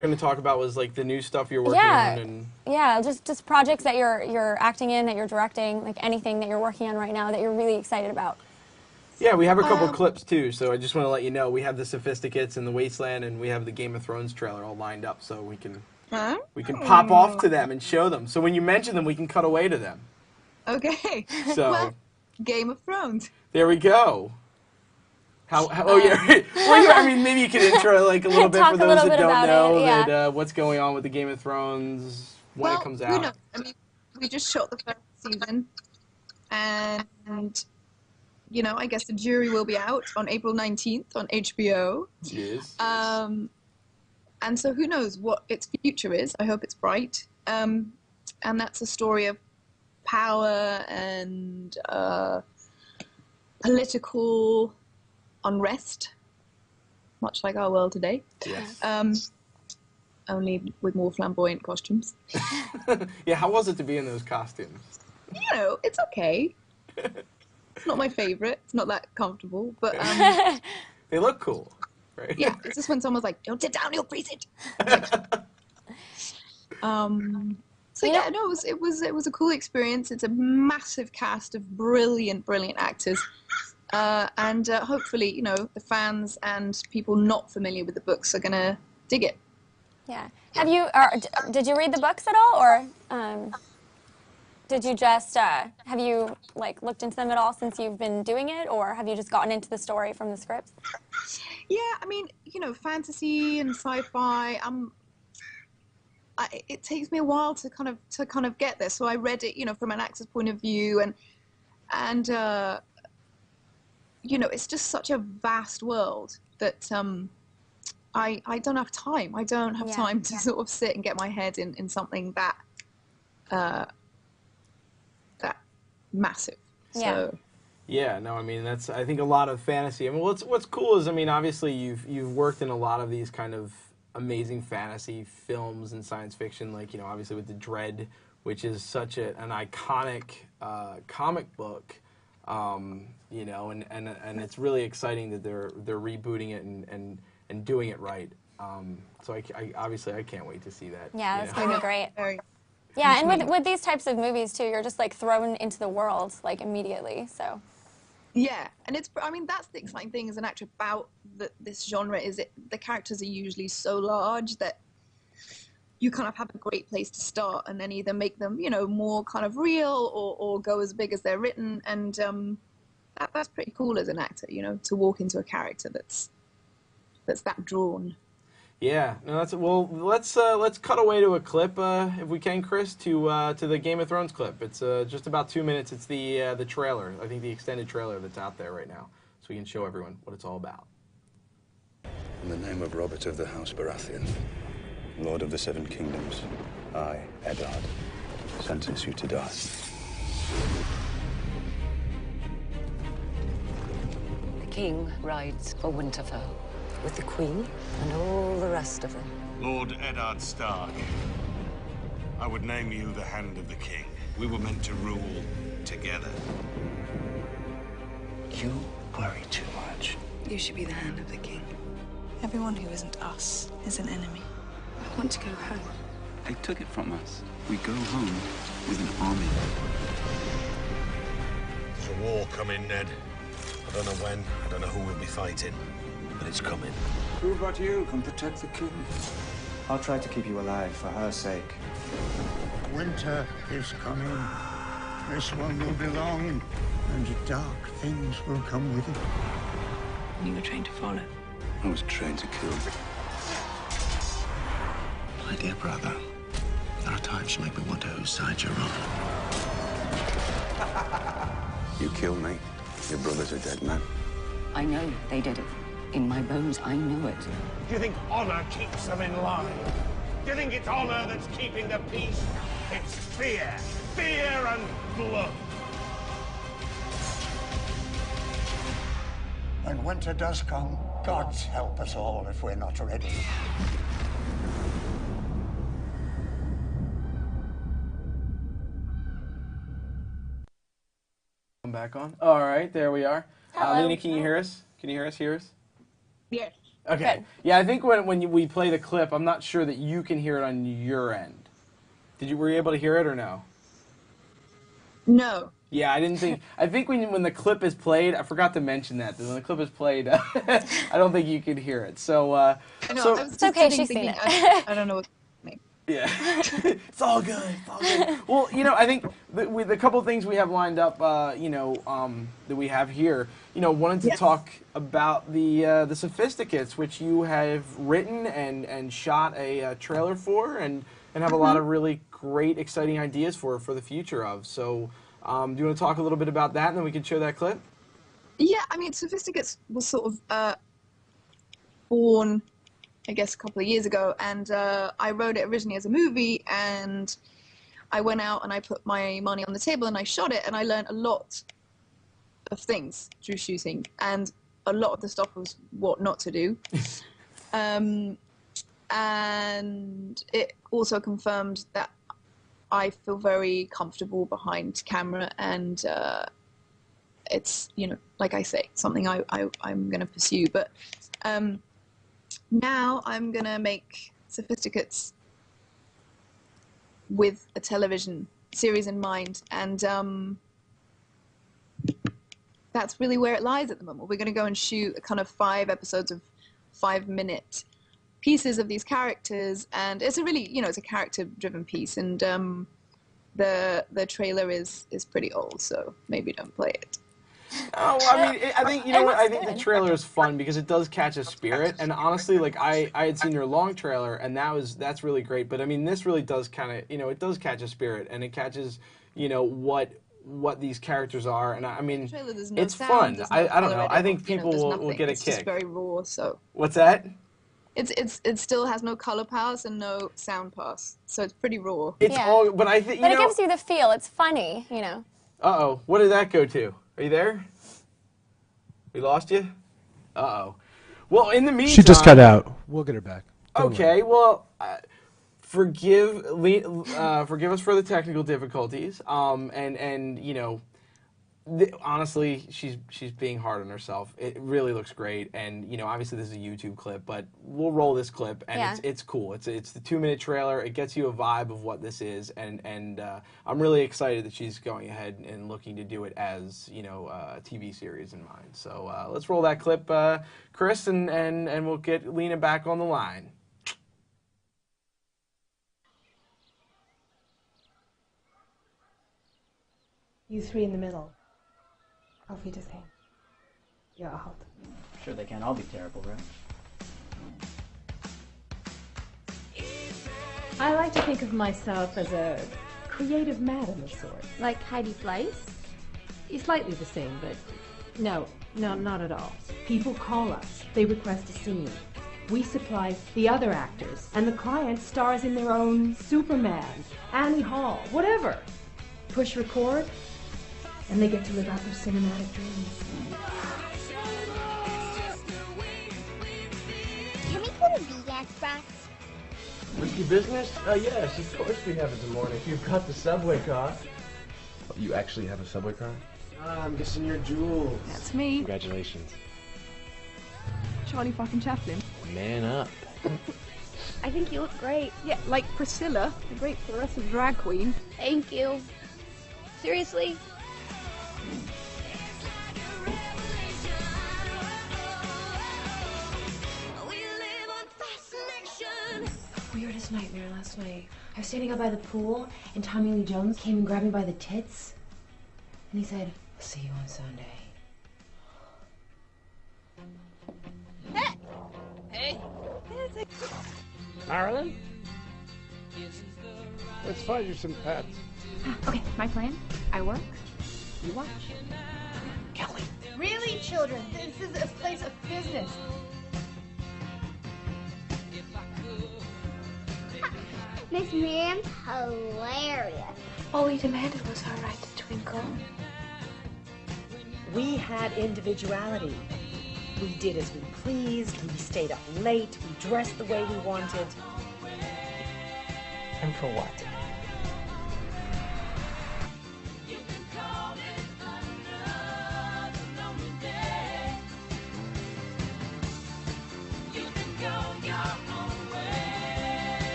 Going to talk about was like the new stuff you're working on and yeah, just projects that you're acting in, that you're directing, like anything that you're working on right now that you're really excited about. yeah, we have a couple clips too. So I just want to let you know we have the Sophisticates and the Wasteland, and we have the Game of Thrones trailer all lined up, so we can pop off to them and show them. So when you mention them, we can cut away to them. Okay. So Well, Game of Thrones. there we go. Oh yeah. Well, yeah, I mean, maybe you could intro like a little bit Talk for a those little that bit don't about know it, yeah. that what's going on with the Game of Thrones when it comes out. Who knows? I mean, we just shot the first season, and I guess the jury will be out on April 19th on HBO. Yes. And so who knows what its future is? I hope it's bright. And that's a story of power and political unrest, much like our world today. Yes. Only with more flamboyant costumes. Yeah, how was it to be in those costumes? It's okay. It's not my favorite. It's not that comfortable, but They look cool, right? yeah, it's just when someone's like, "Don't sit down, you'll freeze it." So yeah, no, it was a cool experience. It's a massive cast of brilliant actors, and hopefully, the fans and people not familiar with the books are gonna dig it. Yeah. Did you read the books at all, or did you just have you like looked into them at all since you've been doing it, or have you just gotten into the story from the scripts? Yeah, I mean, fantasy and sci-fi. It takes me a while to kind of get there. So I read it, from an actor's point of view, and it's just such a vast world that I don't have time. I don't have time to sort of sit and get my head in something that massive. So. Yeah, no, I mean I think a lot of fantasy. I mean, what's cool is, I mean, obviously you've worked in a lot of these kind of amazing fantasy films and science fiction, like obviously with the Dread, which is such an iconic comic book, and it's really exciting that they're rebooting it and doing it right. So I obviously I can't wait to see that. Yeah, it's gonna be great. Yeah, and with these types of movies too, you're just like thrown into the world like immediately. So. Yeah, and that's the exciting thing as an actor about this genre, is the characters are usually so large that you kind of have a great place to start, and then either make them more kind of real or go as big as they're written, and that's pretty cool as an actor, to walk into a character that's that drawn. Yeah, no, let's cut away to a clip if we can, Chris, to the Game of Thrones clip. It's just about 2 minutes. It's the trailer. I think the extended trailer that's out there right now, so we can show everyone what it's all about. In the name of Robert of the House Baratheon, Lord of the Seven Kingdoms, I, Eddard, sentence you to die. The king rides for Winterfell with the queen and all the rest of them. Lord Eddard Stark, I would name you the Hand of the King. We were meant to rule together. You worry too much. You should be the Hand of the King. Everyone who isn't us is an enemy. I want to go home. They took it from us. We go home with an army. There's a war coming, Ned. I don't know when, I don't know who we'll be fighting, but it's coming. Who but you can protect the king? I'll try to keep you alive for her sake. Winter is coming. This one will be long, and dark things will come with it. You were trained to follow. I was trained to kill. My dear brother, there are times you make me wonder whose side you're on. You killed me. Your brother's a dead man. I know they did it. In my bones, I know it. Do you think honor keeps them in line? Do you think it's honor that's keeping the peace? It's fear. Fear and blood. When winter does come, gods help us all if we're not ready. Come back on. All right, there we are. Hello. Lena, can you hear us? Can you hear us? Yes. Okay. Good. Yeah, I think when we play the clip, I'm not sure that you can hear it on your end. Were you able to hear it or no? No. Yeah, I didn't think. I think when the clip is played, I forgot to mention that when the clip is played, I don't think you could hear it. So, I know. I was It's just okay, sitting she's seen thinking, it. I don't know what's happening. yeah, it's all good. It's all good. Well, I think with a couple of things we have lined up, that we have here, wanted to talk about the Sophisticates, which you have written and shot a trailer for, and have a lot of really great, exciting ideas for the future of. So. Do you want to talk a little bit about that, and then we can show that clip? Yeah, I mean, Sophisticates was sort of born, I guess, a couple of years ago, and I wrote it originally as a movie, and I went out and I put my money on the table and I shot it, and I learned a lot of things through shooting, and a lot of the stuff was what not to do. And it also confirmed that I feel very comfortable behind camera, and it's, like I say, something I'm going to pursue. But now I'm going to make Sophisticates with a television series in mind, and that's really where it lies at the moment. We're going to go and shoot a kind of 5 episodes of 5-minute pieces of these characters, and it's a really, it's a character-driven piece, and the trailer is pretty old, so maybe don't play it. Oh, I mean, I think I think the trailer is fun because it does catch a spirit, and honestly, like I had seen your long trailer, and that's really great. But I mean, this really does kind of, it does catch a spirit, and it catches, what these characters are, and I mean, Trailer, there's no it's sound, fun. no I don't know. I think edit, people will get a it's kick. Just very raw. So what's that? It still has no color pass and no sound pass, so it's pretty raw. It's all, but I think But it gives you the feel. It's funny, Uh-oh, what did that go to? Are you there? We lost you? Uh-oh. Well, in the meantime... She just cut out. We'll get her back. Okay, well, forgive us for the technical difficulties. And honestly, she's being hard on herself. It really looks great, and obviously this is a YouTube clip, but we'll roll this clip, and it's cool. It's the 2-minute trailer. It gets you a vibe of what this is, and I'm really excited that she's going ahead and looking to do it as a TV series in mind. So let's roll that clip, Chris, and we'll get Lena back on the line. You 3 in the middle. Auf Wiedersehen. You're out. Sure they can't all be terrible, right? I like to think of myself as a creative madam of sorts. Like Heidi Fleiss? Slightly the same, but no, not at all. People call us. They request a scene. We supply the other actors, and the client stars in their own Superman, Annie Hall, whatever. Push record, and they get to live out their cinematic dreams. Can we go to vegan spots? Risky business? Yes, of course we have it in the morning. You've got the subway car. You actually have a subway car? I'm guessing your jewels. That's me. Congratulations. Charlie fucking Chaplin. Man up. I think you look great. Yeah, like Priscilla, the great fluorescent drag queen. Thank you. Seriously? Weirdest nightmare last night. I was standing out by the pool, and Tommy Lee Jones came and grabbed me by the tits. And he said, "I'll see you on Sunday." Hey! Marilyn? Let's find you some pets. Okay, my plan. I work, you watch. Kelly. Really, children? This is a place of business. Miss Miriam's hilarious. All we demanded was our right to twinkle. We had individuality. We did as we pleased, we stayed up late, we dressed the way we wanted. And for what?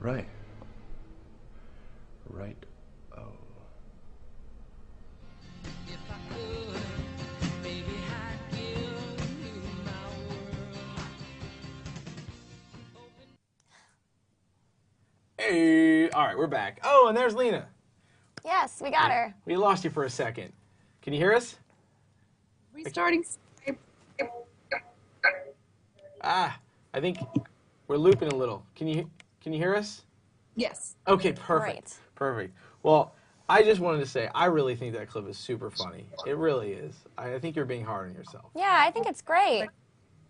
Right. Right. Oh. Hey, all right, we're back. Oh, and there's Lena. Yes, we got her. We lost you for a second. Can you hear us? Restarting. Ah, I think we're looping a little. Can you hear us? Yes. Okay, perfect. Perfect. Well, I just wanted to say I really think that clip is super funny. It really is. I think you're being hard on yourself. Yeah, I think it's great.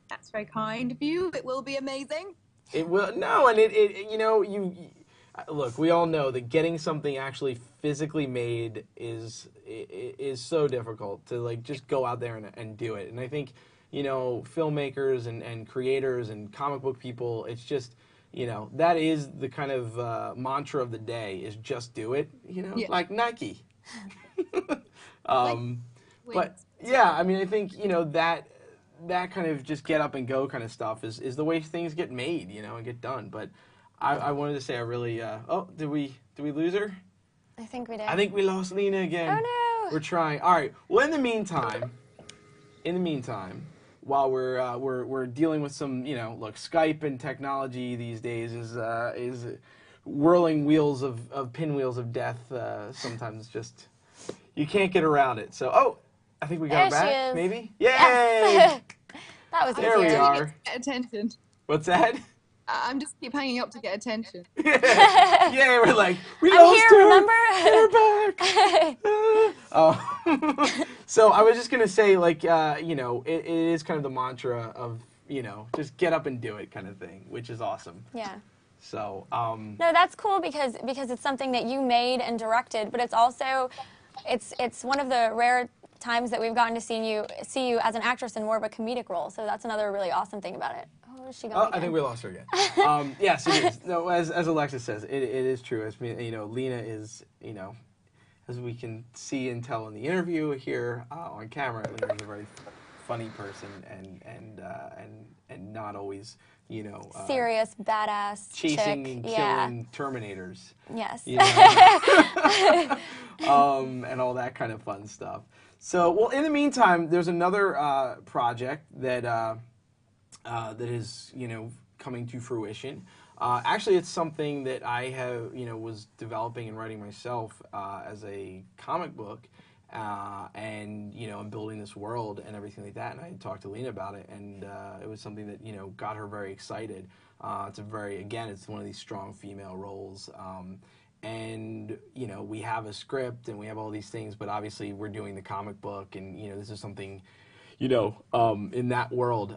That's very kind of you. It will be amazing. It will and it you know you look. We all know that getting something actually physically made is so difficult to like just go out there and do it. And I think filmmakers and creators and comic book people, it's just that is the kind of mantra of the day is just do it. Like Nike. But yeah, I mean I think that kind of just get up and go kind of stuff is the way things get made, and get done. But I wanted to say I really did we lose her? I think we did. I think we lost Lena again. Oh no. We're trying. All right. Well, in the meantime, while we're dealing with some, look, Skype and technology these days is whirling wheels of pinwheels of death. Sometimes just you can't get around it. So I think we got her back. She is. Maybe. Yay! Yes. That was there easier. we are. To get attention. What's that? I'm just keep hanging up to get attention. Yeah, we're like, we I'm lost here, her. remember? We're back. So I was just gonna say, like, it is kind of the mantra of, just get up and do it kind of thing, which is awesome. Yeah. So. No, that's cool because it's something that you made and directed, but it's also, it's one of the rare times that we've gotten to see you as an actress in more of a comedic role. So that's another really awesome thing about it. Oh, is she gone again? I think we lost her again. Yes, it is. No, as Alexis says, it is true. Lena is, as we can see and tell in the interview here on camera, Lena is a very funny person and not always, serious, badass chasing chick. and killing Terminators. Yes. And all that kind of fun stuff. So, well, in the meantime, there's another project that is, coming to fruition. Actually, it's something that I have, was developing and writing myself as a comic book, and I'm building this world and everything like that. And I talked to Lena about it, and it was something that got her very excited. It's one of these strong female roles. And we have a script and we have all these things, but obviously we're doing the comic book, and this is something in that world.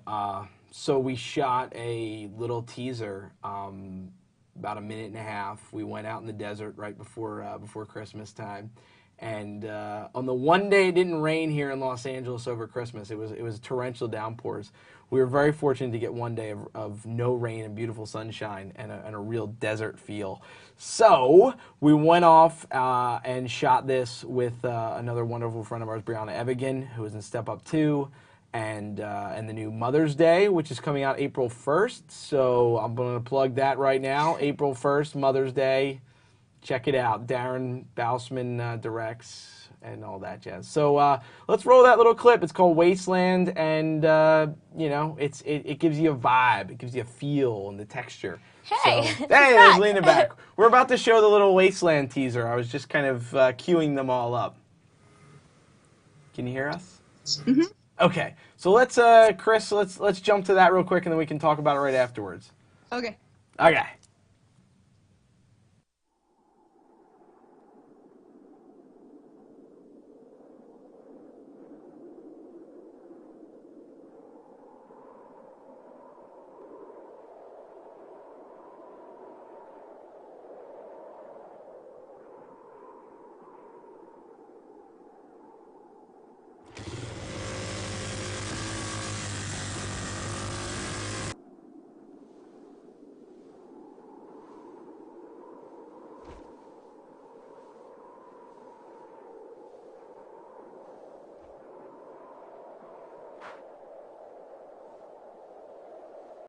So we shot a little teaser, about a minute and a half. We went out in the desert right before Christmas time, and on the one day it didn't rain here in Los Angeles over Christmas. It was torrential downpours. We were very fortunate to get one day of no rain and beautiful sunshine and a real desert feel. So we went off and shot this with another wonderful friend of ours, Brianna Evigan, who is in Step Up 2, and the new Mother's Day, which is coming out April 1st. So I'm going to plug that right now. April 1st, Mother's Day. Check it out. Darren Bausman directs and all that jazz. So let's roll that little clip. It's called Wasteland, and it gives you a vibe. It gives you a feel and the texture. Hey, hey, there's Lena back. We're about to show the little Wasteland teaser. I was just kind of queuing them all up. Can you hear us? Mm-hmm. Okay, so let's Chris, let's jump to that real quick, and then we can talk about it right afterwards. Okay. Okay.